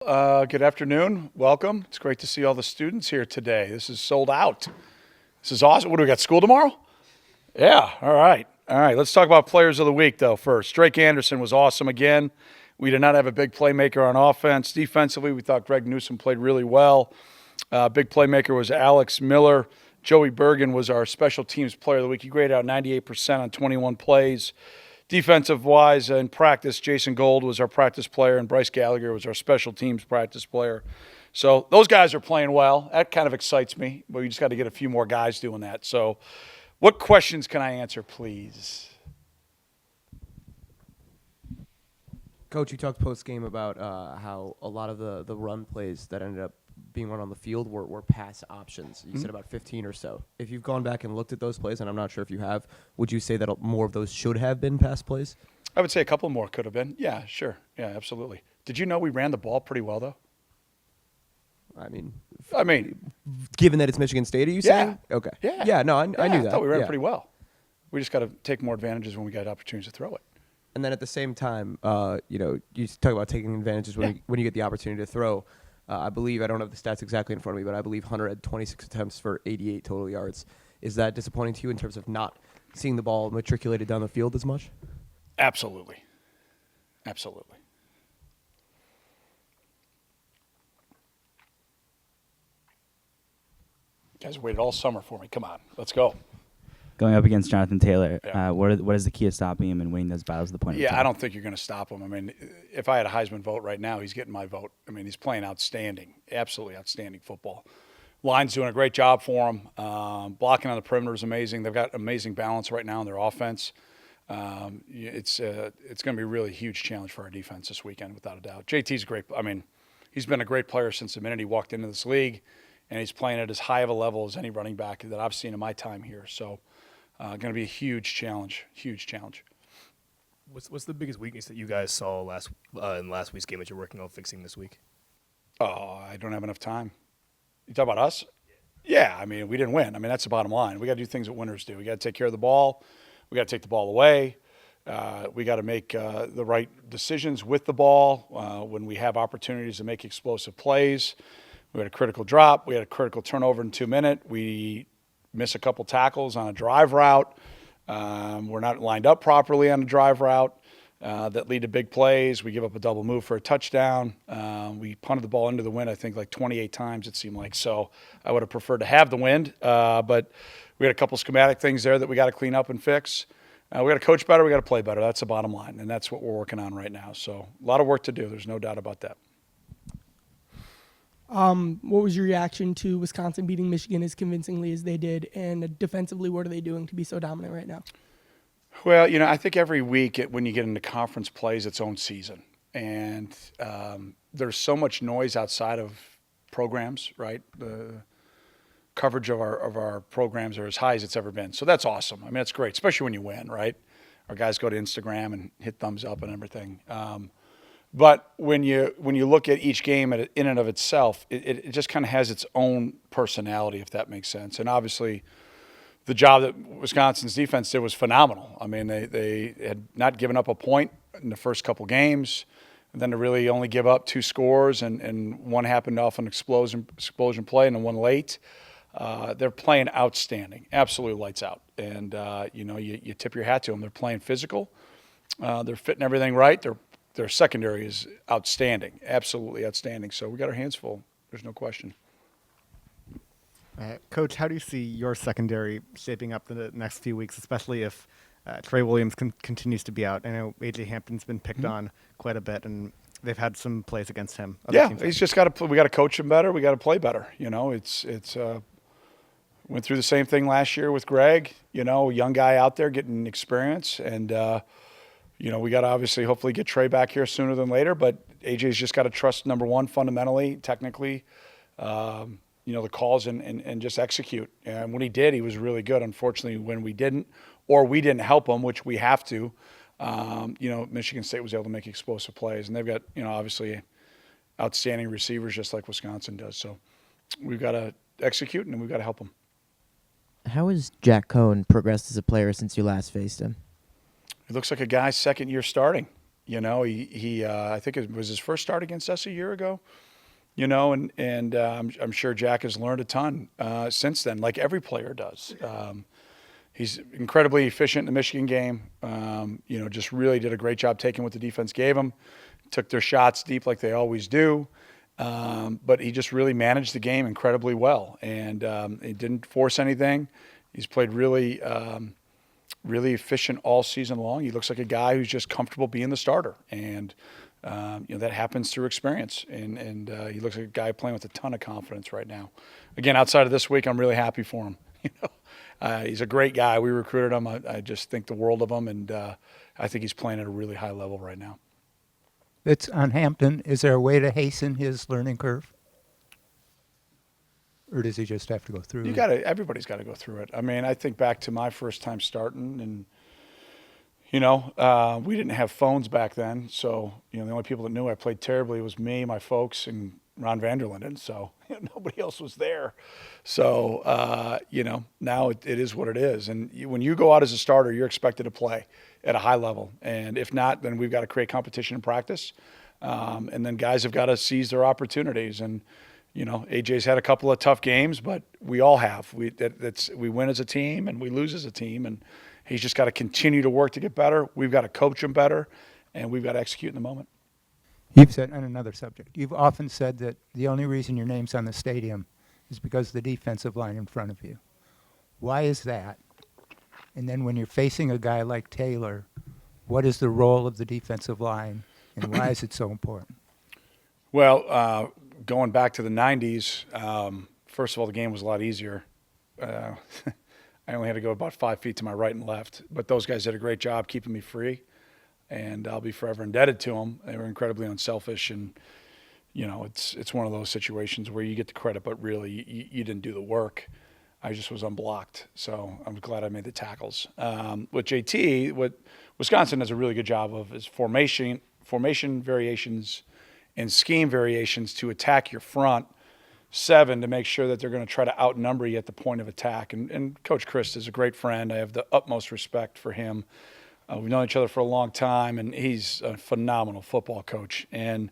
Good afternoon. Welcome. It's great to see all the students here today. This is sold out. This is awesome. What do we got, school tomorrow? Yeah, all right. All right, let's talk about players of the week, though, first. Drake Anderson was awesome again. We did not have a big playmaker on offense. Defensively, we thought Greg Newsom played really well. Big playmaker was Alex Miller. Joey Bergen was our special teams player of the week. He graded out 98% on 21 plays. Defensive-wise, in practice, Jason Gold was our practice player, and Bryce Gallagher was our special teams practice player. So those guys are playing well. That kind of excites me, but we just got to get a few more guys doing that. So what questions can I answer, please? Coach, you talked post-game about how a lot of the run plays that ended up being run on the field were pass options. You said about 15 or so. If you've gone back and looked at those plays, and I'm not sure if you have, would you say that more of those should have been pass plays? I would say a couple more could have been. Yeah, sure. Yeah, absolutely. Did you know we ran the ball pretty well, though? I mean, given that it's Michigan State, are you saying? Okay. Yeah. Yeah, no, I knew that. I thought we ran pretty well. We just got to take more advantages when we got opportunities to throw it. And then at the same time, you talk about taking advantages when you get the opportunity to throw. I believe, I don't have the stats exactly in front of me, but I believe Hunter had 26 attempts for 88 total yards. Is that disappointing to you in terms of not seeing the ball matriculated down the field as much? Absolutely. Absolutely. You guys waited all summer for me. Come on, let's go. Going up against Jonathan Taylor, Yeah. what is the key to stopping him and winning those battles at the point of Yeah, attack? I don't think you're going to stop him. I mean, if I had a Heisman vote right now, he's getting my vote. I mean, he's playing outstanding, absolutely outstanding football. Line's doing a great job for him. Blocking on the perimeter is amazing. They've got amazing balance right now in their offense. It's going to be a really huge challenge for our defense this weekend, without a doubt. JT's great. I mean, he's been a great player since the minute he walked into this league, and he's playing at as high of a level as any running back that I've seen in my time here. So, going to be a huge challenge. Huge challenge. What's the biggest weakness that you guys saw in last week's game that you're working on fixing this week? Oh, I don't have enough time. You talk about us? Yeah, I mean, we didn't win. I mean, that's the bottom line. We got to do things that winners do. We got to take care of the ball. We got to take the ball away. We got to make the right decisions with the ball when we have opportunities to make explosive plays. We had a critical drop. We had a critical turnover in 2 minutes. We miss a couple tackles on a drive route. We're not lined up properly on a drive route that lead to big plays. We give up a double move for a touchdown. We punted the ball into the wind, I think, like 28 times, it seemed like. So I would have preferred to have the wind. But we had a couple schematic things there that we got to clean up and fix. We got to coach better. We got to play better. That's the bottom line, and that's what we're working on right now. So a lot of work to do. There's no doubt about that. What was your reaction to Wisconsin beating Michigan as convincingly as they did? And defensively, what are they doing to be so dominant right now? Well, I think every week when you get into conference play is its own season. And there's so much noise outside of programs, right? The coverage of our programs are as high as it's ever been. So that's awesome. I mean, that's great, especially when you win, right? Our guys go to Instagram and hit thumbs up and everything. But when you look at each game in and of itself, it just kind of has its own personality, if that makes sense. And obviously, the job that Wisconsin's defense did was phenomenal. I mean, they had not given up a point in the first couple games, and then to really only give up 2 scores, and one happened off an explosion play and then one late. They're playing outstanding, absolutely lights out. And, you tip your hat to them. They're playing physical. They're fitting everything right. Their secondary is outstanding, absolutely outstanding. So we got our hands full. There's no question. Coach, how do you see your secondary shaping up the next few weeks, especially if Trey Williams continues to be out? I know A.J. Hampton's been picked on quite a bit, and they've had some plays against him. Yeah, he's just got to. We got to coach him better. We got to play better. It's went through the same thing last year with Greg. Young guy out there getting experience, and we got to obviously hopefully get Trey back here sooner than later. But AJ's just got to trust, number one, fundamentally, technically, the calls and just execute. And when he did, he was really good. Unfortunately, when we didn't, or we didn't help him, which we have to, Michigan State was able to make explosive plays. And they've got, obviously outstanding receivers just like Wisconsin does. So we've got to execute and we've got to help them. How has Jack Cohn progressed as a player since you last faced him? It looks like a guy second year starting. You know, he I think it was his first start against us a year ago. You know, and I'm sure Jack has learned a ton since then, like every player does. He's incredibly efficient in the Michigan game. You know, just really did a great job taking what the defense gave him. Took their shots deep like they always do. But he just really managed the game incredibly well. And he didn't force anything. He's played really, really efficient all season long. He looks like a guy who's just comfortable being the starter. And, you know, that happens through experience. And he looks like a guy playing with a ton of confidence right now. Again, outside of this week, I'm really happy for him. You know, he's a great guy. We recruited him. I just think the world of him. And I think he's playing at a really high level right now. It's on Hampton. Is there a way to hasten his learning curve? Or does he just have to go through? Everybody's got to go through it. I mean, I think back to my first time starting, and you know, we didn't have phones back then, so you know, the only people that knew I played terribly was me, my folks, and Ron Vanderlinden. So you know, nobody else was there. So you know, now it is what it is. And when you go out as a starter, you're expected to play at a high level, and if not, then we've got to create competition in practice, and then guys have got to seize their opportunities. And you know, AJ's had a couple of tough games, but we all have. We win as a team and we lose as a team, and he's just got to continue to work to get better. We've got to coach him better, and we've got to execute in the moment. You've said, on another subject, you've often said that the only reason your name's on the stadium is because of the defensive line in front of you. Why is that? And then when you're facing a guy like Taylor, what is the role of the defensive line, and why is it so important? Well, going back to the 90s, first of all, the game was a lot easier. I only had to go about 5 feet to my right and left, but those guys did a great job keeping me free, and I'll be forever indebted to them. They were incredibly unselfish, and you know, it's one of those situations where you get the credit, but really you didn't do the work. I just was unblocked, so I'm glad I made the tackles. With JT, what Wisconsin does a really good job of is formation variations and scheme variations to attack your front seven to make sure that they're going to try to outnumber you at the point of attack. And Coach Chris is a great friend. I have the utmost respect for him. We've known each other for a long time, and he's a phenomenal football coach. And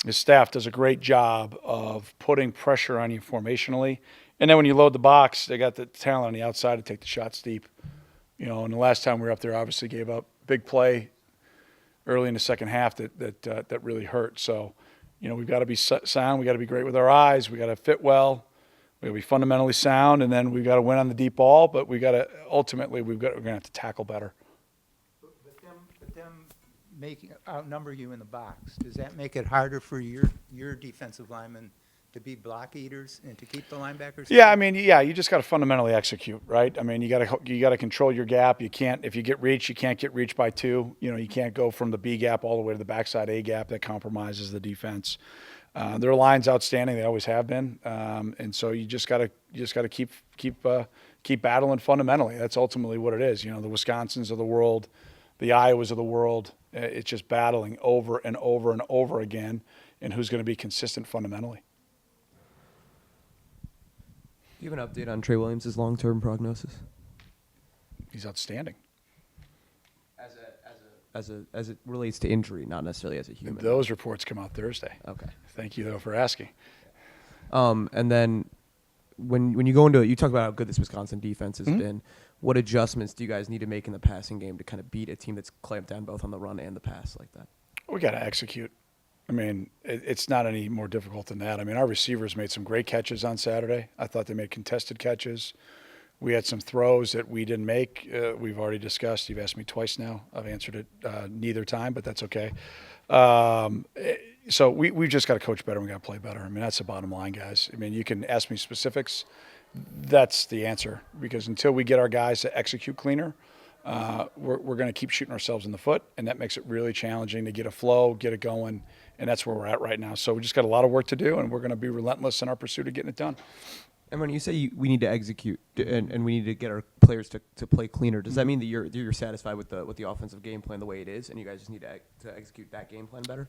his staff does a great job of putting pressure on you formationally. And then when you load the box, they got the talent on the outside to take the shots deep. You know, and the last time we were up there, obviously gave up big play early in the second half that really hurt. So, you know, we've got to be sound. We've got to be great with our eyes. We've got to fit well. We've got to be fundamentally sound, and then we've got to win on the deep ball. But we're going to have to tackle better. But them outnumber you in the box, does that make it harder for your defensive linemen to be block eaters and to keep the linebackers? Yeah, I mean, you just got to fundamentally execute, right? I mean, you got to control your gap. You can't, if you get reached, you can't get reached by two. You know, you can't go from the B gap all the way to the backside A gap. That compromises the defense. Their line's outstanding. They always have been, and so you just got to keep battling fundamentally. That's ultimately what it is. You know, the Wisconsins of the world, the Iowas of the world. It's just battling over and over and over again, and who's going to be consistent fundamentally. Do you have an update on Trey Williams' long-term prognosis? He's outstanding. As it relates to injury, not necessarily as a human. Those reports come out Thursday. Okay. Thank you, though, for asking. And then when you go into it, you talk about how good this Wisconsin defense has been. What adjustments do you guys need to make in the passing game to kind of beat a team that's clamped down both on the run and the pass like that? We got to execute. I mean, it's not any more difficult than that. I mean, our receivers made some great catches on Saturday. I thought they made contested catches. We had some throws that we didn't make. We've already discussed. You've asked me twice now. I've answered it neither time, but that's okay. So we've just got to coach better. We got to play better. I mean, that's the bottom line, guys. I mean, you can ask me specifics. That's the answer, because until we get our guys to execute cleaner, we're going to keep shooting ourselves in the foot, and that makes it really challenging to get a flow, get it going, and that's where we're at right now. So we just got a lot of work to do, and we're going to be relentless in our pursuit of getting it done. And when you say we need to execute and we need to get our players to play cleaner, does that mean that you're satisfied with the offensive game plan the way it is, and you guys just need to execute that game plan better?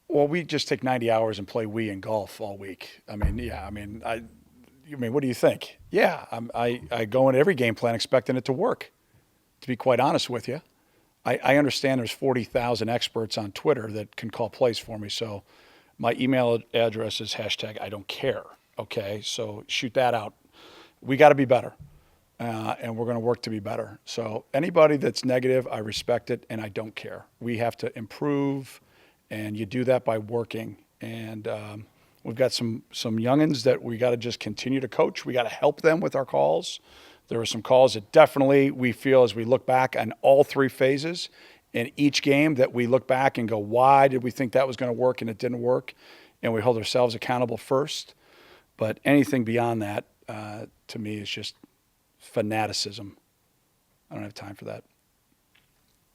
Well, we just take 90 hours and play Wii and golf all week. I mean, yeah. I mean, what do you think? Yeah, I go into every game plan expecting it to work, to be quite honest with you. I understand there's 40,000 experts on Twitter that can call plays for me. So my email address is #I don't care. Okay, so shoot that out. We got to be better, and we're going to work to be better. So anybody that's negative, I respect it, and I don't care. We have to improve, and you do that by working. And we've got some youngins that we got to just continue to coach. We got to help them with our calls. There were some calls that definitely we feel as we look back on all three phases in each game that we look back and go, why did we think that was going to work and it didn't work? And we hold ourselves accountable first. But anything beyond that, to me, is just fanaticism. I don't have time for that.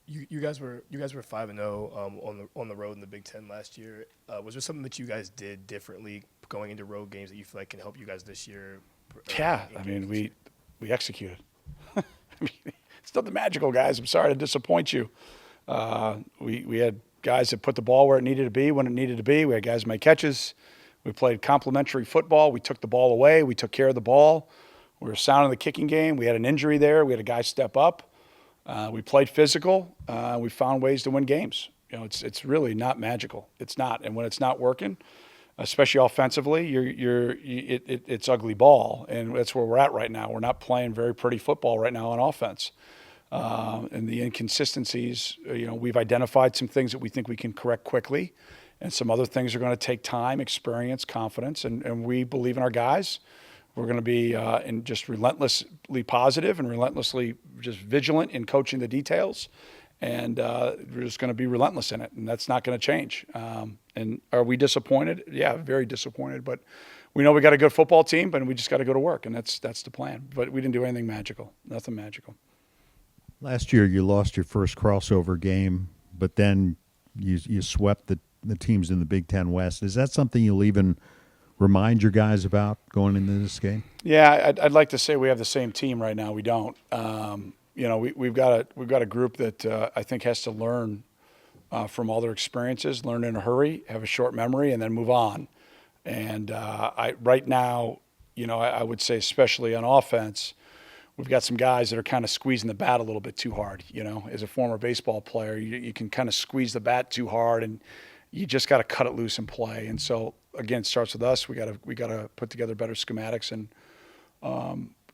You guys were 5-0 on the road in the Big Ten last year. Was there something that you guys did differently going into road games that you feel like can help you guys this year? Yeah, I mean, we executed. I mean, it's nothing magical, guys. I'm sorry to disappoint you. We had guys that put the ball where it needed to be when it needed to be. We had guys make catches. We played complementary football. We took the ball away. We took care of the ball. We were sound in the kicking game. We had an injury there. We had a guy step up. We played physical. We found ways to win games. You know, it's really not magical. It's not. And when it's not working, especially offensively, it's ugly ball, and that's where we're at right now. We're not playing very pretty football right now on offense, and the inconsistencies. We've identified some things that we think we can correct quickly, and some other things are going to take time, experience, confidence, and we believe in our guys. We're going to be just relentlessly positive and relentlessly just vigilant in coaching the details. And we're just going to be relentless in it, and that's not going to change. And are we disappointed? Yeah, very disappointed. But we know we got a good football team, but we just got to go to work, and that's the plan. But we didn't do anything magical, nothing magical. Last year, you lost your first crossover game, but then you swept the teams in the Big Ten West. Is that something you'll even remind your guys about going into this game? Yeah, I'd like to say we have the same team right now. We don't. We've got a group that I think has to learn from all their experiences, learn in a hurry, have a short memory, and then move on. And right now, I would say especially on offense, we've got some guys that are kind of squeezing the bat a little bit too hard. As a former baseball player, you can kind of squeeze the bat too hard, and you just got to cut it loose and play. And so again, it starts with us. We got to put together better schematics and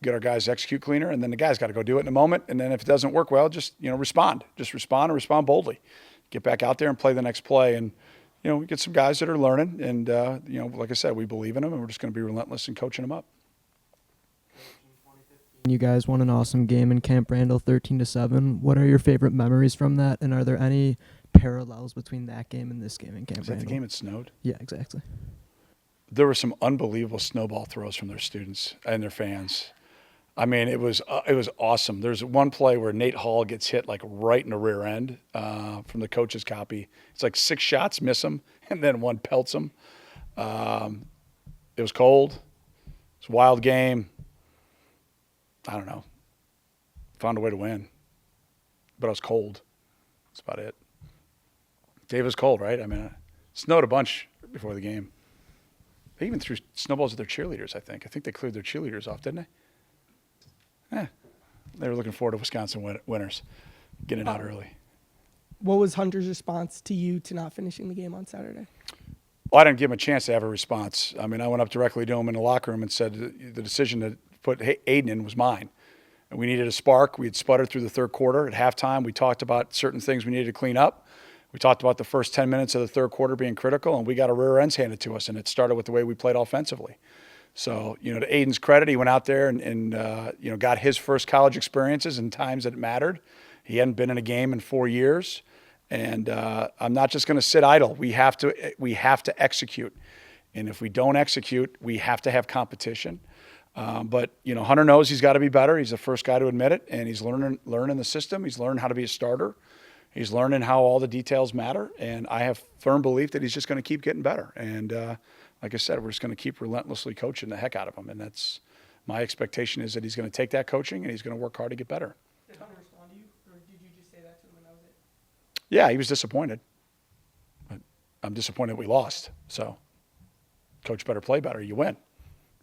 get our guys execute cleaner, and then the guys got to go do it in a moment. And then if it doesn't work well, just respond. Just respond and respond boldly. Get back out there and play the next play. And we get some guys that are learning, and like I said, we believe in them, and we're just going to be relentless in coaching them up. You guys won an awesome game in Camp Randall, 13-7. What are your favorite memories from that, and are there any parallels between that game and this game in Camp Randall? Is that the game that snowed? Yeah, exactly. There were some unbelievable snowball throws from their students and their fans. I mean, it was awesome. There's one play where Nate Hall gets hit like right in the rear end from the coach's copy. It's like 6 shots miss him, and then one pelts him. It was cold. It was a wild game. I don't know. Found a way to win, but it was cold. That's about it. Dave was cold, right? I mean, it snowed a bunch before the game. They even threw snowballs at their cheerleaders, I think. I think they cleared their cheerleaders off, didn't they? They were looking forward to Wisconsin winners getting out early. What was Hunter's response to you to not finishing the game on Saturday? Well, I didn't give him a chance to have a response. I mean, I went up directly to him in the locker room and said the decision to put Aiden in was mine. And we needed a spark. We had sputtered through the third quarter. At halftime, we talked about certain things we needed to clean up. We talked about the first 10 minutes of the third quarter being critical, and we got our rear ends handed to us, and it started with the way we played offensively. So, to Aiden's credit, he went out there and got his first college experiences in times that it mattered. He hadn't been in a game in 4 years, and I'm not just going to sit idle. We have to execute, and if we don't execute, we have to have competition. But Hunter knows he's got to be better. He's the first guy to admit it, and he's learning the system. He's learning how to be a starter. He's learning how all the details matter, and I have firm belief that he's just going to keep getting better. And like I said, we're just going to keep relentlessly coaching the heck out of him, and that's my expectation is that he's going to take that coaching and he's going to work hard to get better. Did Hunter respond to you, or did you just say that to him and that was it? Yeah, he was disappointed. But I'm disappointed we lost. So, coach better play better. You win,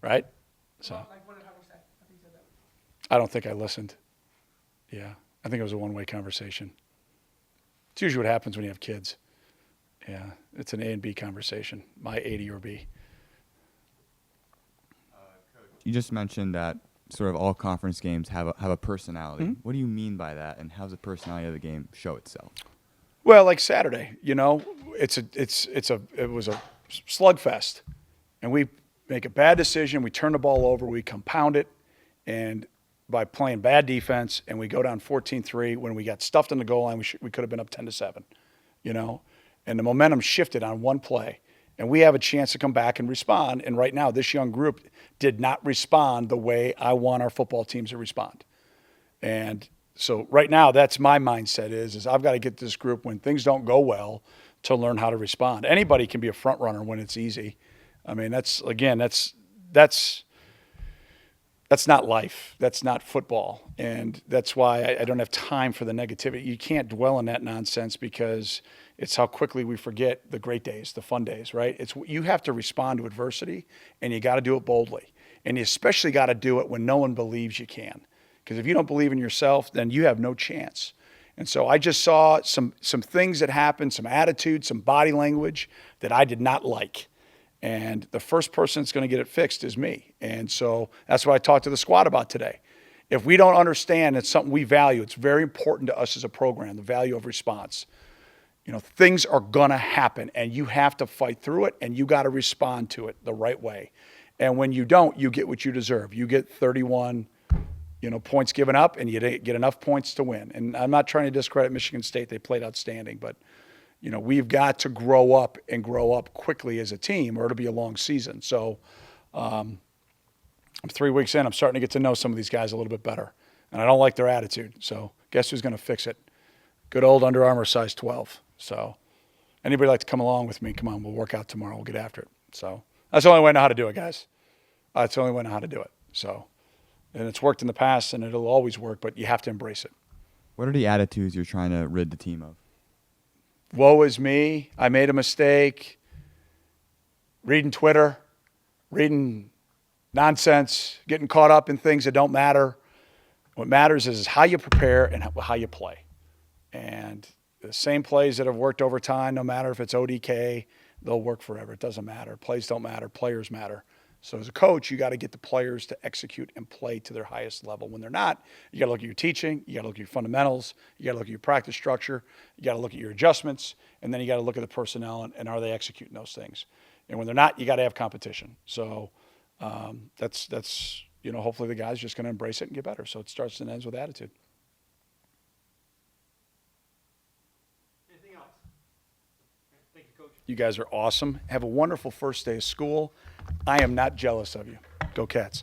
right? So, What did Hunter say after you said that? I don't think I listened. Yeah, I think it was a one-way conversation. It's usually what happens when you have kids. Yeah, it's an A and B conversation. My A to your B. You just mentioned that sort of all conference games have a personality. Mm-hmm. What do you mean by that, and how does the personality of the game show itself? Well, like Saturday, it was a slugfest, and we make a bad decision. We turn the ball over. We compound it, and by playing bad defense, and we go down 14-3 when we got stuffed in the goal line. We could have been up 10-7, and the momentum shifted on one play. And we have a chance to come back and respond. And right now, this young group did not respond the way I want our football teams to respond. And so right now, that's my mindset is I've got to get this group when things don't go well to learn how to respond. Anybody can be a front runner when it's easy. I mean, that's not life. That's not football. And that's why I don't have time for the negativity. You can't dwell on that nonsense because it's how quickly we forget the great days, the fun days, right? You have to respond to adversity, and you got to do it boldly. And you especially got to do it when no one believes you can. Because if you don't believe in yourself, then you have no chance. And so I just saw some things that happened, some attitude, some body language that I did not like. And the first person that's going to get it fixed is me. And so that's what I talked to the squad about today. If we don't understand it's something we value, it's very important to us as a program, the value of response. Things are going to happen, and you have to fight through it, and you got to respond to it the right way. And when you don't, you get what you deserve. You get 31 points given up, and you get enough points to win. And I'm not trying to discredit Michigan State. They played outstanding, but we've got to grow up and grow up quickly as a team, or it'll be a long season. So I'm 3 weeks in. I'm starting to get to know some of these guys a little bit better, and I don't like their attitude. So guess who's going to fix it? Good old Under Armour size 12. So anybody like to come along with me? Come on, we'll work out tomorrow. We'll get after it. So that's the only way I know how to do it, guys. That's the only way I know how to do it. So, and it's worked in the past, and it'll always work, but you have to embrace it. What are the attitudes you're trying to rid the team of? Woe is me. I made a mistake. Reading Twitter, reading nonsense, getting caught up in things that don't matter. What matters is how you prepare and how you play. And the same plays that have worked over time, no matter if it's ODK, they'll work forever. It doesn't matter. Plays don't matter. Players matter. So as a coach, you got to get the players to execute and play to their highest level. When they're not, you got to look at your teaching. You got to look at your fundamentals. You got to look at your practice structure. You got to look at your adjustments. And then you got to look at the personnel and are they executing those things. And when they're not, you got to have competition. So that's hopefully the guys just going to embrace it and get better. So it starts and ends with attitude. You guys are awesome. Have a wonderful first day of school. I am not jealous of you. Go Cats.